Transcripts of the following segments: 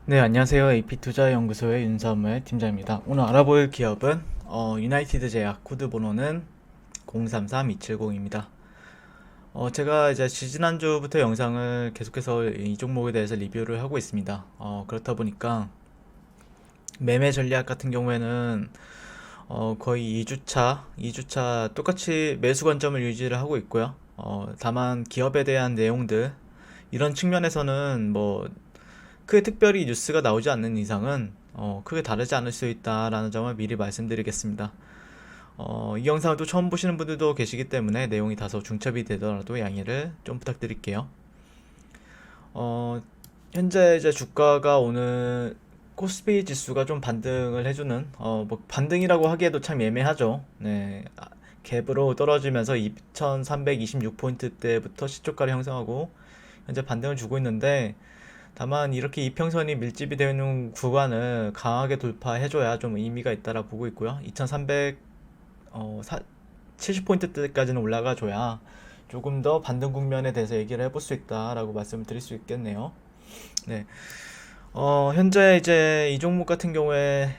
네, 안녕하세요. AP투자연구소의 윤사무의 팀장입니다. 오늘 알아볼 기업은 유나이티드 제약, 코드 번호는 033270입니다. 제가 이제 지지난주부터 영상을 계속해서 이 종목에 대해서 리뷰를 하고 있습니다. 그렇다 보니까 매매 전략 같은 경우에는 거의 2주차 똑같이 매수 관점을 유지를 하고 있고요. 다만 기업에 대한 내용들 이런 측면에서는 뭐 크게 특별히 뉴스가 나오지 않는 이상은 크게 다르지 않을 수 있다라는 점을 미리 말씀드리겠습니다. 이 영상을 또 처음 보시는 분들도 계시기 때문에 내용이 다소 중첩이 되더라도 양해를 좀 부탁드릴게요. 어, 현재 이제 주가가 오늘 코스피 지수가 좀 반등을 해주는 뭐 반등이라고 하기에도 참 애매하죠. 네, 갭으로 떨어지면서 2326포인트대부터 시초가를 형성하고 현재 반등을 주고 있는데, 다만 이렇게 이평선이 밀집이 되어 있는 구간을 강하게 돌파해줘야 좀 의미가 있다라 보고 있고요. 2300 70포인트대까지는 올라가줘야 조금 더 반등 국면에 대해서 얘기를 해볼 수 있다라고 말씀을 드릴 수 있겠네요. 네. 현재 이제 이 종목 같은 경우에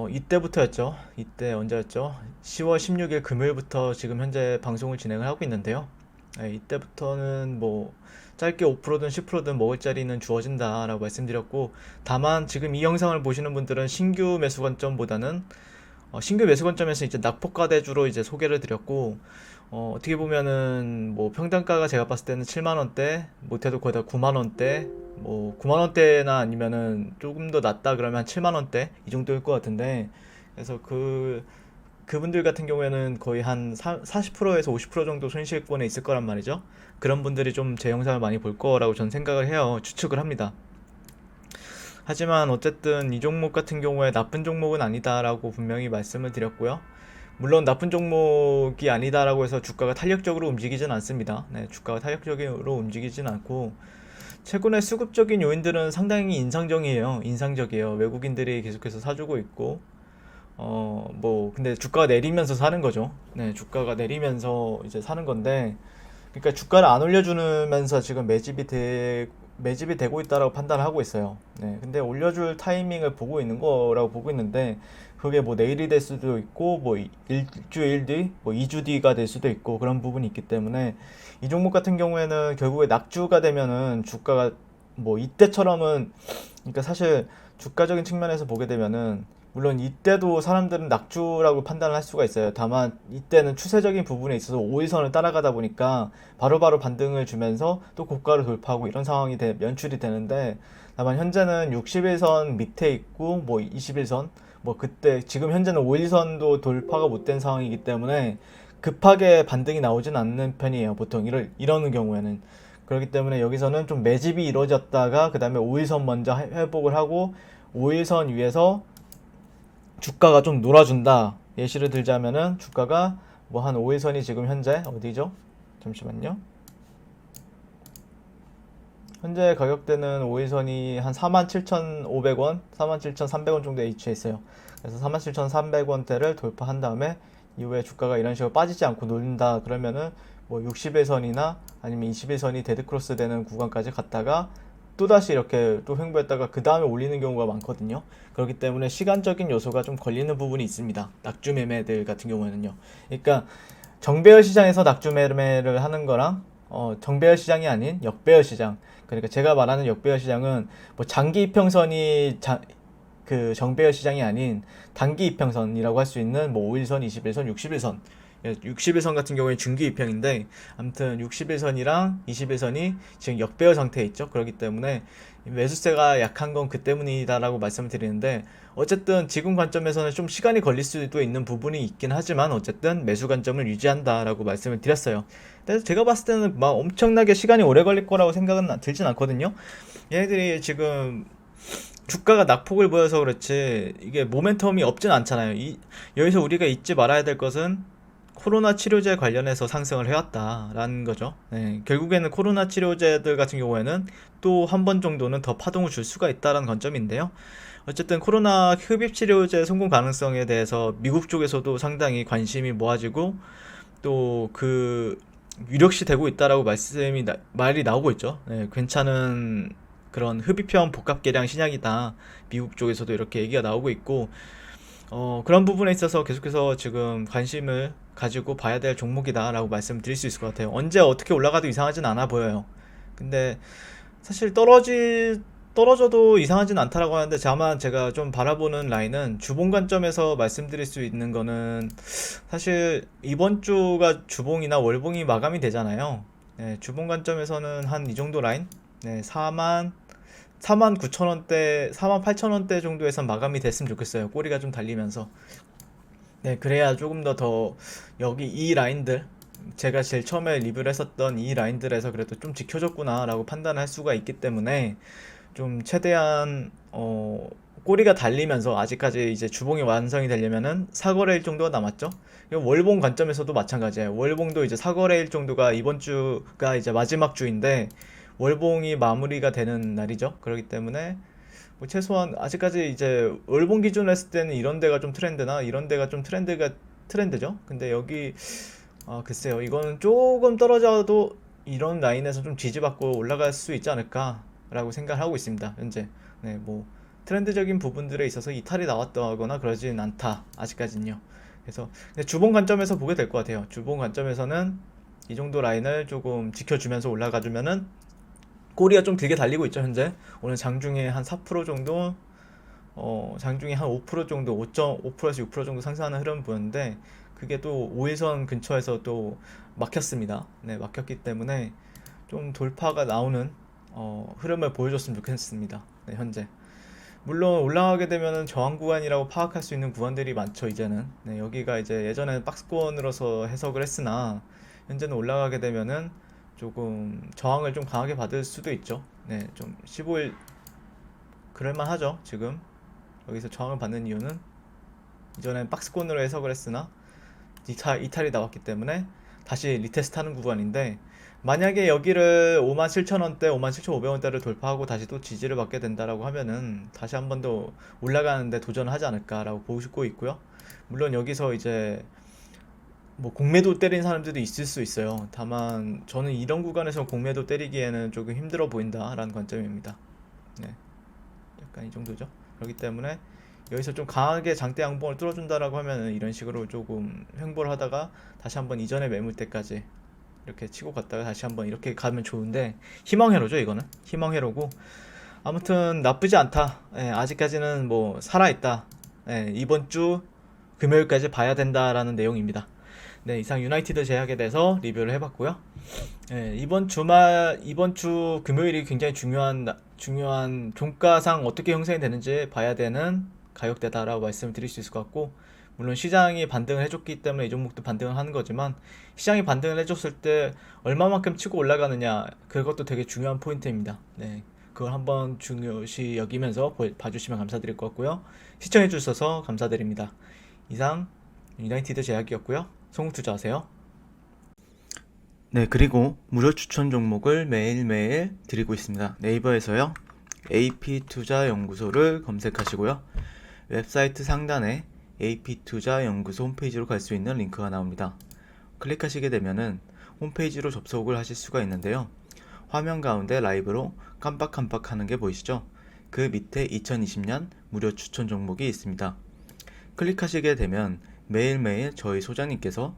이때부터였죠. 이때 언제였죠? 10월 16일 금요일부터 지금 현재 방송을 진행을 하고 있는데요. 네, 이때부터는 뭐 짧게 5%든 10%든 먹을 자리는 주어진다라고 말씀드렸고, 다만 지금 이 영상을 보시는 분들은 신규 매수 관점보다는 신규 매수 관점에서 이제 낙폭과 대주로 이제 소개를 드렸고, 어떻게 보면은 뭐 평단가가 제가 봤을 때는 7만 원대, 못해도 거의 다 9만 원대, 뭐 9만 원대나 아니면은 조금 더 낮다 그러면 한 7만 원대 이 정도일 것 같은데, 그래서 그분들 같은 경우에는 거의 한 40%에서 50% 정도 손실권에 있을 거란 말이죠. 그런 분들이 좀 제 영상을 많이 볼 거라고 전 생각을 해요. 추측을 합니다. 하지만 어쨌든 이 종목 같은 경우에 나쁜 종목은 아니다라고 분명히 말씀을 드렸고요. 물론 나쁜 종목이 아니다라고 해서 주가가 탄력적으로 움직이진 않습니다. 네, 주가가 탄력적으로 움직이진 않고, 최근에 수급적인 요인들은 상당히 인상적이에요. 외국인들이 계속해서 사주고 있고, 뭐 근데 주가가 내리면서 사는 거죠. 네, 주가가 내리면서 이제 사는 건데, 그러니까 주가를 안 올려주면서 지금 매집이 되고 있다라고 판단을 하고 있어요. 네, 근데 올려줄 타이밍을 보고 있는 거라고 보고 있는데, 그게 뭐 내일이 될 수도 있고, 뭐 일주일 뒤, 뭐 2주 뒤가 될 수도 있고, 그런 부분이 있기 때문에 이 종목 같은 경우에는 결국에 낙주가 되면은 주가가 뭐 이때처럼은, 그러니까 사실 주가적인 측면에서 보게 되면은 물론 이때도 사람들은 낙주라고 판단을 할 수가 있어요. 다만 이때는 추세적인 부분에 있어서 5일선을 따라가다 보니까 바로바로 반등을 주면서 또 고가를 돌파하고 이런 상황이 연출이 되는데, 다만 현재는 60일선 밑에 있고 뭐 21선, 뭐 그때 지금 현재는 5일선도 돌파가 못 된 상황이기 때문에 급하게 반등이 나오진 않는 편이에요. 보통 이러는 경우에는. 그렇기 때문에 여기서는 좀 매집이 이루어졌다가 그 다음에 5일선 먼저 회복을 하고 5일선 위에서 주가가 좀 놀아준다. 예시를 들자면은 주가가 뭐 한 5일선이 지금 현재 어디죠? 잠시만요. 현재 가격대는 5일선이 한 47,500원, 47,300원 정도에 위치해 있어요. 그래서 47,300원대를 돌파한 다음에 이후에 주가가 이런 식으로 빠지지 않고 놀린다 그러면은 뭐 60일선이나 아니면 21선이 데드크로스 되는 구간까지 갔다가 또다시 이렇게 또 횡보했다가 그 다음에 올리는 경우가 많거든요. 그렇기 때문에 시간적인 요소가 좀 걸리는 부분이 있습니다. 낙주 매매들 같은 경우에는요. 그러니까 정배열 시장에서 낙주 매매를 하는 거랑 정배열 시장이 아닌 역배열 시장. 그러니까 제가 말하는 역배열 시장은 뭐 장기 이평선이 그 정배열 시장이 아닌 단기 이평선이라고 할 수 있는 뭐 5일선, 21선, 60일선. 60일선 같은 경우에 중기 이평인데, 아무튼 60일선이랑 21선이 지금 역배열 상태에 있죠. 그렇기 때문에 매수세가 약한 건 그 때문이다라고 말씀을 드리는데, 어쨌든 지금 관점에서는 좀 시간이 걸릴 수도 있는 부분이 있긴 하지만 어쨌든 매수 관점을 유지한다라고 말씀을 드렸어요. 그래서 제가 봤을 때는 막 엄청나게 시간이 오래 걸릴 거라고 생각은 들진 않거든요. 얘네들이 지금 주가가 낙폭을 보여서 그렇지 이게 모멘텀이 없진 않잖아요. 여기서 우리가 잊지 말아야 될 것은 코로나 치료제 관련해서 상승을 해왔다라는 거죠. 네, 결국에는 코로나 치료제들 같은 경우에는 또 한 번 정도는 더 파동을 줄 수가 있다는 관점인데요. 어쨌든 코로나 흡입 치료제 성공 가능성에 대해서 미국 쪽에서도 상당히 관심이 모아지고 또 그 유력시 되고 있다라고 말이 나오고 있죠. 네, 괜찮은 그런 흡입형 복합 개량 신약이다. 미국 쪽에서도 이렇게 얘기가 나오고 있고, 그런 부분에 있어서 계속해서 지금 관심을 가지고 봐야 될 종목이다라고 말씀드릴 수 있을 것 같아요. 언제 어떻게 올라가도 이상하진 않아 보여요. 근데 사실 떨어져도 이상하진 않다라고 하는데, 다만 제가 좀 바라보는 라인은 주봉 관점에서 말씀드릴 수 있는 거는, 사실 이번 주가 주봉이나 월봉이 마감이 되잖아요. 네, 주봉 관점에서는 한 이 정도 라인, 네, 4만 9천 원대, 4만 8천 원대 정도에서 마감이 됐으면 좋겠어요. 꼬리가 좀 달리면서. 네, 그래야 조금 더 여기 이 라인들, 제가 제일 처음에 리뷰를 했었던 이 라인들에서 그래도 좀 지켜줬구나 라고 판단할 수가 있기 때문에, 좀 최대한 꼬리가 달리면서, 아직까지 이제 주봉이 완성이 되려면은 사거래일 정도가 남았죠. 그리고 월봉 관점에서도 마찬가지예요. 월봉도 이제 사거래일 정도가, 이번 주가 이제 마지막 주인데 월봉이 마무리가 되는 날이죠. 그렇기 때문에 뭐 최소한 아직까지 이제 월봉 기준으로 했을 때는 이런 데가 좀 트렌드나 이런 데가 좀 트렌드죠. 근데 여기 글쎄요, 이거는 조금 떨어져도 이런 라인에서 좀 지지받고 올라갈 수 있지 않을까라고 생각을 하고 있습니다, 현재. 네, 뭐 트렌드적인 부분들에 있어서 이탈이 나왔다거나 그러진 않다, 아직까지는요. 그래서 근데 주봉 관점에서 보게 될 것 같아요. 주봉 관점에서는 이 정도 라인을 조금 지켜주면서 올라가주면은, 꼬리가 좀 길게 달리고 있죠, 현재. 오늘 장중에 한 4% 정도, 장중에 한 5% 정도, 5.5%에서 6% 정도 상승하는 흐름 보였는데, 그게 또 5일선 근처에서 또 막혔습니다. 네, 막혔기 때문에 좀 돌파가 나오는 흐름을 보여줬으면 좋겠습니다. 네, 현재. 물론 올라가게 되면은 저항 구간이라고 파악할 수 있는 구간들이 많죠, 이제는. 네, 여기가 이제 예전에는 박스권으로서 해석을 했으나, 현재는 올라가게 되면은 조금 저항을 좀 강하게 받을 수도 있죠. 네, 좀 15일 그럴만 하죠, 지금. 여기서 저항을 받는 이유는, 이전엔 박스권으로 해석을 했으나 이탈이 나왔기 때문에 다시 리테스트 하는 구간인데, 만약에 여기를 57,000원대, 57,500원대를 돌파하고 다시 또 지지를 받게 된다라고 하면은 다시 한 번 더 올라가는데 도전을 하지 않을까라고 보고 있고요. 물론 여기서 이제 뭐 공매도 때린 사람들도 있을 수 있어요. 다만 저는 이런 구간에서 공매도 때리기에는 조금 힘들어 보인다라는 관점입니다. 네, 약간 이 정도죠. 그렇기 때문에 여기서 좀 강하게 장대 양봉을 뚫어준다라고 하면은 이런 식으로 조금 횡보를 하다가 다시 한번 이전의 매물대까지 이렇게 치고 갔다가 다시 한번 이렇게 가면 좋은데, 희망회로죠, 이거는. 희망회로고, 아무튼 나쁘지 않다. 예, 아직까지는 뭐 살아있다. 예, 이번 주 금요일까지 봐야 된다라는 내용입니다. 네, 이상 유나이티드 제약에 대해서 리뷰를 해봤고요. 예, 이번 주 금요일이 굉장히 중요한 종가상 어떻게 형성이 되는지 봐야 되는 가격대다라고 말씀을 드릴 수 있을 것 같고, 물론 시장이 반등을 해줬기 때문에 이 종목도 반등을 하는 거지만, 시장이 반등을 해줬을 때 얼마만큼 치고 올라가느냐, 그것도 되게 중요한 포인트입니다. 네, 그걸 한번 중요시 여기면서 봐주시면 감사드릴 것 같고요. 시청해 주셔서 감사드립니다. 이상 유나이티드 제약이었고요. 성공투자하세요. 네, 그리고 무료 추천 종목을 매일매일 드리고 있습니다. 네이버에서요, AP투자연구소를 검색하시고요. 웹사이트 상단에 AP투자연구소 홈페이지로 갈 수 있는 링크가 나옵니다. 클릭하시게 되면은 홈페이지로 접속을 하실 수가 있는데요. 화면 가운데 라이브로 깜빡깜빡 하는 게 보이시죠? 그 밑에 2020년 무료 추천 종목이 있습니다. 클릭하시게 되면 매일매일 저희 소장님께서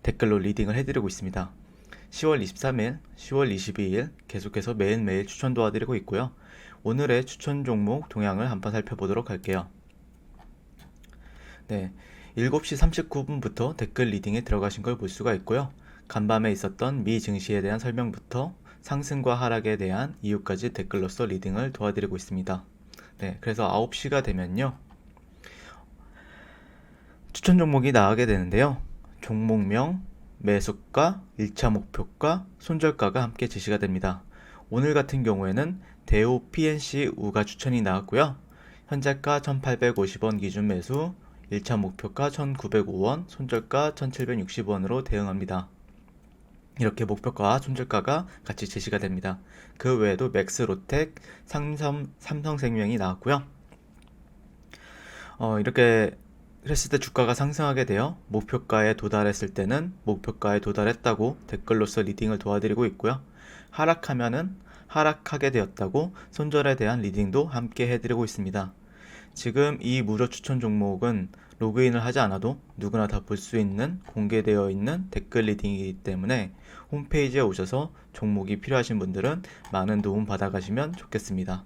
댓글로 리딩을 해드리고 있습니다. 10월 23일, 10월 22일 계속해서 매일매일 추천 도와드리고 있고요. 오늘의 추천 종목 동향을 한번 살펴보도록 할게요. 네, 7시 39분부터 댓글 리딩에 들어가신 걸 볼 수가 있고요. 간밤에 있었던 미 증시에 대한 설명부터 상승과 하락에 대한 이유까지 댓글로서 리딩을 도와드리고 있습니다. 네, 그래서 9시가 되면요, 추천 종목이 나가게 되는데요. 종목명, 매수가, 1차 목표가, 손절가가 함께 제시가 됩니다. 오늘 같은 경우에는 대우 PNC 우가 추천이 나왔고요. 현재가 1850원 기준 매수, 1차 목표가 1905원, 손절가 1760원으로 대응합니다. 이렇게 목표가와 손절가가 같이 제시가 됩니다. 그 외에도 맥스로텍, 삼성생명이 나왔고요. 이렇게 그랬을 때 주가가 상승하게 되어 목표가에 도달했을 때는 목표가에 도달했다고 댓글로서 리딩을 도와드리고 있고요. 하락하면은 하락하게 되었다고 손절에 대한 리딩도 함께 해드리고 있습니다. 지금 이 무료 추천 종목은 로그인을 하지 않아도 누구나 다 볼 수 있는 공개되어 있는 댓글 리딩이기 때문에 홈페이지에 오셔서 종목이 필요하신 분들은 많은 도움 받아가시면 좋겠습니다.